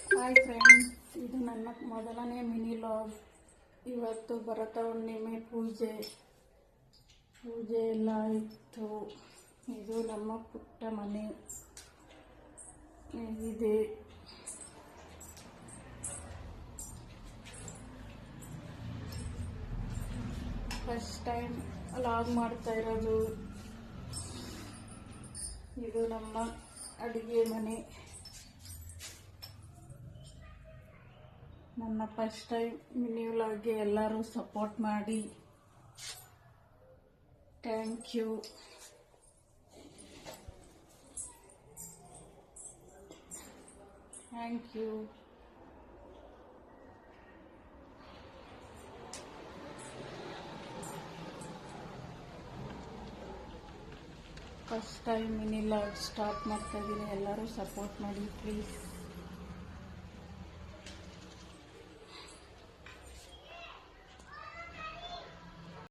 Hi friends, ಇದು ನನ್ನ ಮೊದಲನೇ ಮಿನಿ ಲಾಗ್. ಇವತ್ತು ಭರತ ಹುಣ್ಣಿಮೆ ಪೂಜೆ ಎಲ್ಲ ಇತ್ತು. ಇದು ನಮ್ಮ ಪುಟ್ಟ ಮನೆ ಇದೆ. ಫಸ್ಟ್ ಟೈಮ್ ಲಾಗ್ ಮಾಡ್ತಾ ಇರೋದು. ಇದು ನಮ್ಮ ಅಡುಗೆ ಮನೆ. ನನ್ನ ಫಸ್ಟ್ ಟೈಮ್ ಮಿನಿ ವ್ಲಾಗ್ಗೆ ಎಲ್ಲರೂ ಸಪೋರ್ಟ್ ಮಾಡಿ. Thank you. First time mini vlog start ಮಾಡ್ತಾ ಇದ್ದೀನಿ. ಎಲ್ಲರೂ ಸಪೋರ್ಟ್ ಮಾಡಿ ಪ್ಲೀಸ್.